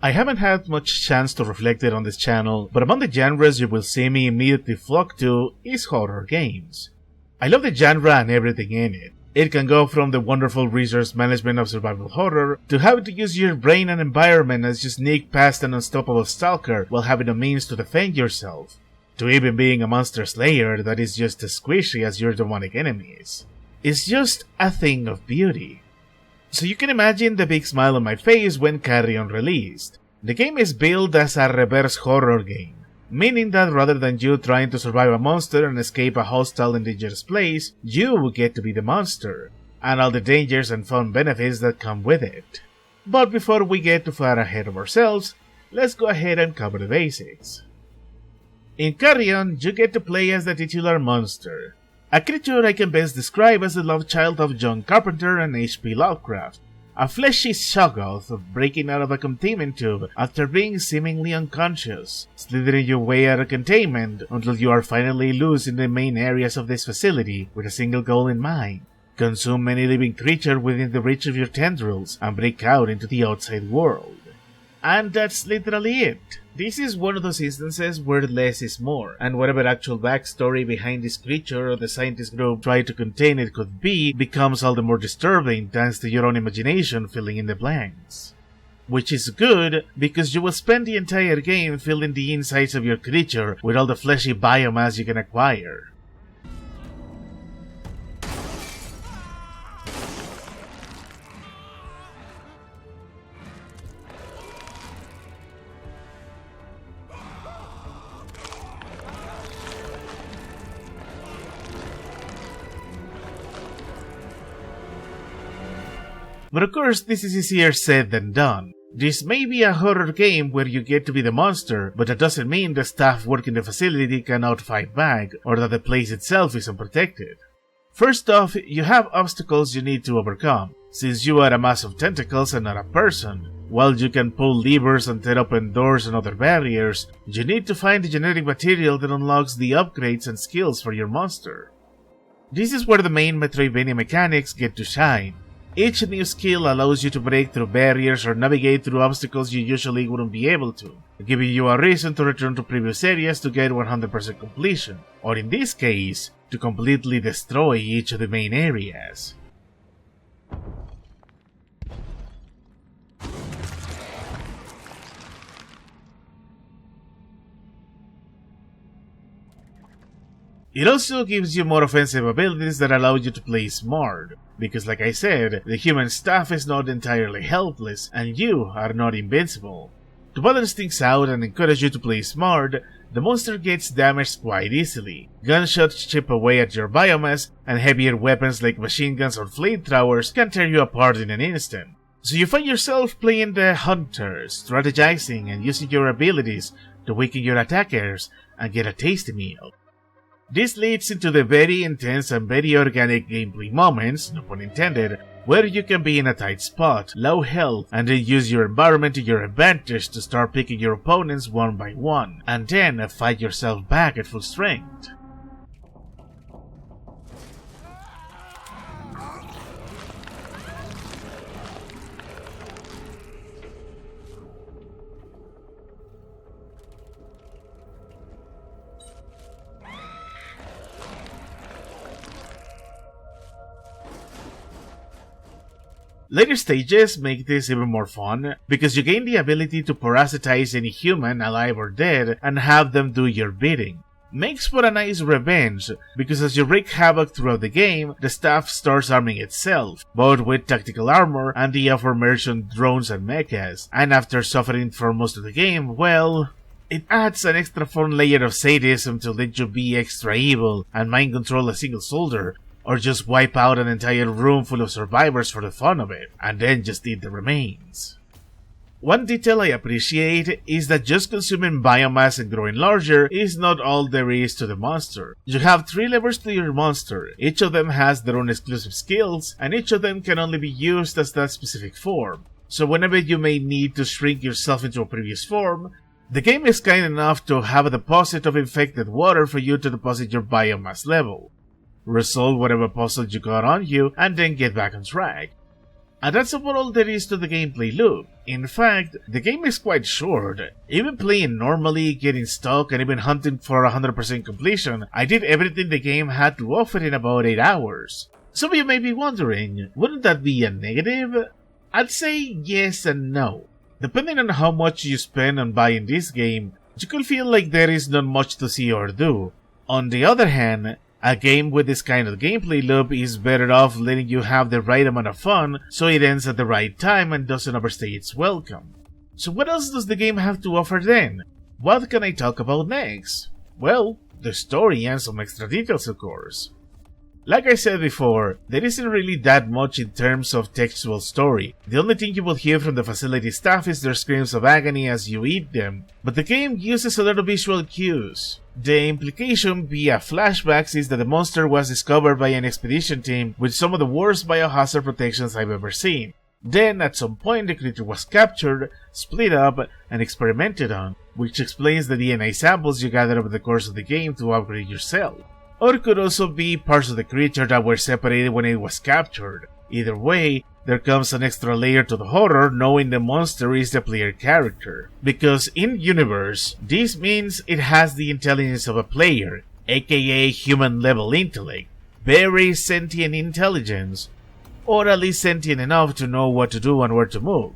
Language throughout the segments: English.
I haven't had much chance to reflect it on this channel, but among the genres you will see me immediately flock to is horror games. I love the genre and everything in it. It can go from the wonderful resource management of survival horror, to having to use your brain and environment as you sneak past an unstoppable stalker while having the means to defend yourself, to even being a monster slayer that is just as squishy as your demonic enemies. It's just a thing of beauty. So you can imagine the big smile on my face when Carrion released. The game is billed as a reverse horror game, meaning that rather than you trying to survive a monster and escape a hostile and dangerous place, you get to be the monster, and all the dangers and fun benefits that come with it. But before we get too far ahead of ourselves, let's go ahead and cover the basics. In Carrion, you get to play as the titular monster, a creature I can best describe as the lovechild of John Carpenter and H.P. Lovecraft, a fleshy shoggoth breaking out of a containment tube after being seemingly unconscious, slithering your way out of containment until you are finally loose in the main areas of this facility with a single goal in mind: consume any living creature within the reach of your tendrils and break out into the outside world. And that's literally it. This is one of those instances where less is more, and whatever actual backstory behind this creature or the scientist group trying to contain it could be becomes all the more disturbing thanks to your own imagination filling in the blanks. Which is good, because you will spend the entire game filling the insides of your creature with all the fleshy biomass you can acquire. But of course, this is easier said than done. This may be a horror game where you get to be the monster, but that doesn't mean the staff working the facility cannot fight back, or that the place itself is unprotected. First off, you have obstacles you need to overcome, since you are a mass of tentacles and not a person. While you can pull levers and tear open doors and other barriers, you need to find the genetic material that unlocks the upgrades and skills for your monster. This is where the main Metroidvania mechanics get to shine. Each new skill allows you to break through barriers or navigate through obstacles you usually wouldn't be able to, giving you a reason to return to previous areas to get 100% completion, or in this case, to completely destroy each of the main areas. It also gives you more offensive abilities that allow you to play smart, because like I said, the human staff is not entirely helpless, and you are not invincible. To balance things out and encourage you to play smart, the monster gets damaged quite easily. Gunshots chip away at your biomass, and heavier weapons like machine guns or flamethrowers can tear you apart in an instant. So you find yourself playing the hunter, strategizing and using your abilities to weaken your attackers and get a tasty meal. This leads into the very intense and very organic gameplay moments, no pun intended, where you can be in a tight spot, low health, and then use your environment to your advantage to start picking your opponents one by one, and then fight yourself back at full strength. Later stages make this even more fun, because you gain the ability to parasitize any human, alive or dead, and have them do your bidding. Makes for a nice revenge, because as you wreak havoc throughout the game, the staff starts arming itself, both with tactical armor and the aforementioned drones and mechas, and after suffering for most of the game, well, it adds an extra fun layer of sadism to let you be extra evil and mind control a single soldier, or just wipe out an entire room full of survivors for the fun of it, and then just eat the remains. One detail I appreciate is that just consuming biomass and growing larger is not all there is to the monster. You have 3 levers to your monster, each of them has their own exclusive skills, and each of them can only be used as that specific form. So whenever you may need to shrink yourself into a previous form, the game is kind enough to have a deposit of infected water for you to deposit your biomass level. Resolve whatever puzzle you got on you, and then get back on track. And that's about all there is to the gameplay loop. In fact, the game is quite short. Even playing normally, getting stuck, and even hunting for 100% completion, I did everything the game had to offer in about 8 hours. Some of you may be wondering, wouldn't that be a negative? I'd say yes and no. Depending on how much you spend on buying this game, you could feel like there is not much to see or do. On the other hand, a game with this kind of gameplay loop is better off letting you have the right amount of fun so it ends at the right time and doesn't overstay its welcome. So what else does the game have to offer then? What can I talk about next? Well, the story and some extra details, of course. Like I said before, there isn't really that much in terms of textual story. The only thing you will hear from the facility staff is their screams of agony as you eat them, but the game uses a lot of visual cues. The implication via flashbacks is that the monster was discovered by an expedition team with some of the worst biohazard protections I've ever seen. Then, at some point, the creature was captured, split up, and experimented on, which explains the DNA samples you gather over the course of the game to upgrade yourself. Or it could also be parts of the creature that were separated when it was captured. Either way, there comes an extra layer to the horror knowing the monster is the player character. Because in-universe, this means it has the intelligence of a player, aka human-level intellect, very sentient intelligence, or at least sentient enough to know what to do and where to move.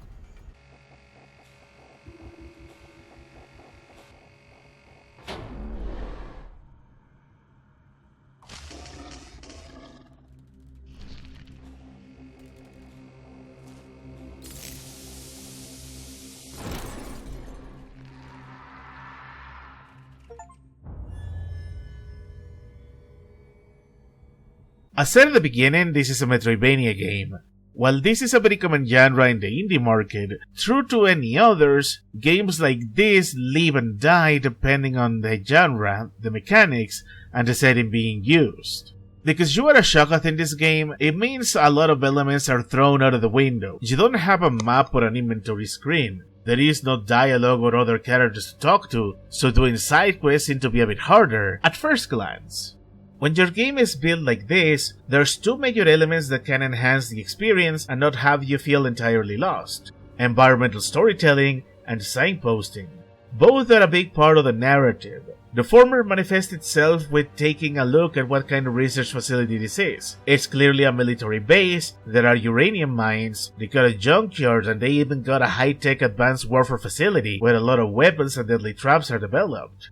As said at the beginning, this is a Metroidvania game. While this is a very common genre in the indie market, true to any others, games like this live and die depending on the genre, the mechanics, and the setting being used. Because you are a Shoggoth in this game, it means a lot of elements are thrown out of the window. You don't have a map or an inventory screen. There is no dialogue or other characters to talk to, so doing side quests seem to be a bit harder at first glance. When your game is built like this, there's two major elements that can enhance the experience and not have you feel entirely lost: environmental storytelling and signposting. Both are a big part of the narrative. The former manifests itself with taking a look at what kind of research facility this is. It's clearly a military base, there are uranium mines, they got a junkyard, and they even got a high-tech advanced warfare facility where a lot of weapons and deadly traps are developed.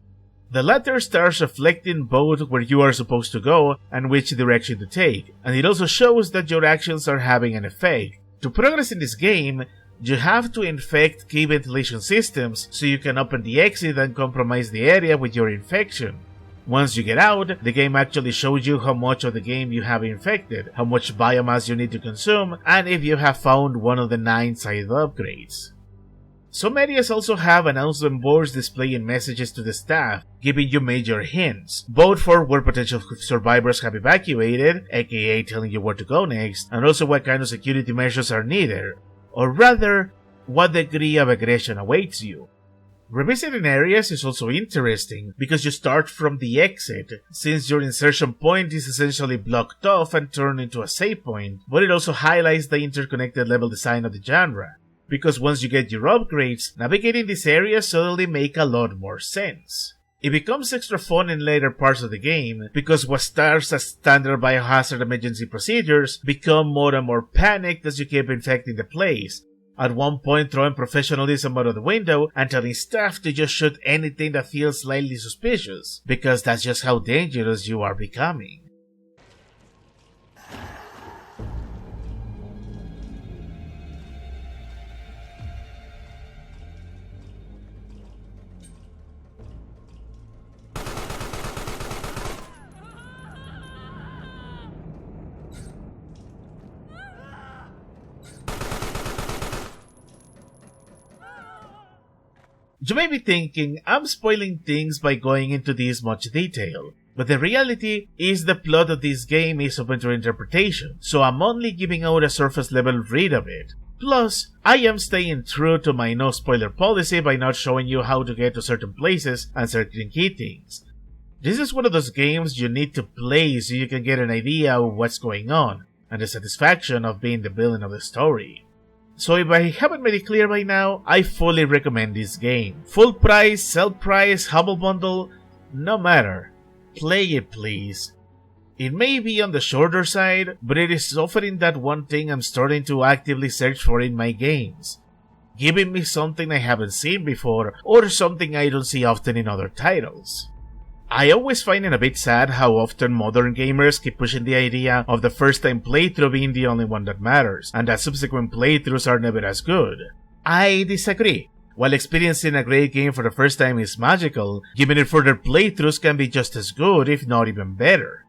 The latter starts reflecting both where you are supposed to go and which direction to take, and it also shows that your actions are having an effect. To progress in this game, you have to infect key ventilation systems so you can open the exit and compromise the area with your infection. Once you get out, the game actually shows you how much of the game you have infected, how much biomass you need to consume, and if you have found one of the 9 side upgrades. Some areas also have announcement boards displaying messages to the staff, giving you major hints, both for where potential survivors have evacuated, aka telling you where to go next, and also what kind of security measures are needed, or rather, what degree of aggression awaits you. Revisiting areas is also interesting, because you start from the exit, since your insertion point is essentially blocked off and turned into a save point, but it also highlights the interconnected level design of the genre. Because once you get your upgrades, navigating this area suddenly makes a lot more sense. It becomes extra fun in later parts of the game, because what starts as standard biohazard emergency procedures become more and more panicked as you keep infecting the place, at one point throwing professionalism out of the window and telling staff to just shoot anything that feels slightly suspicious, because that's just how dangerous you are becoming. You may be thinking, I'm spoiling things by going into this much detail, but the reality is the plot of this game is open to interpretation, so I'm only giving out a surface level read of it. Plus, I am staying true to my no spoiler policy by not showing you how to get to certain places and certain key things. This is one of those games you need to play so you can get an idea of what's going on. and the satisfaction of being the villain of the story. So if I haven't made it clear by now, I fully recommend this game. Full price, sell price, humble bundle, no matter. Play it please. It may be on the shorter side, but it is offering that one thing I'm starting to actively search for in my games. Giving me something I haven't seen before, or something I don't see often in other titles. I always find it a bit sad how often modern gamers keep pushing the idea of the first time playthrough being the only one that matters, and that subsequent playthroughs are never as good. I disagree. While experiencing a great game for the first time is magical, giving it further playthroughs can be just as good, if not even better.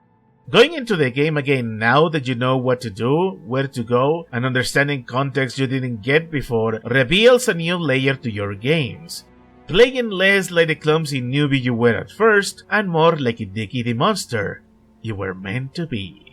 Going into the game again now that you know what to do, where to go, and understanding context you didn't get before reveals a new layer to your games. Playing less like the clumsy newbie you were at first, and more like a Dickie the monster you were meant to be.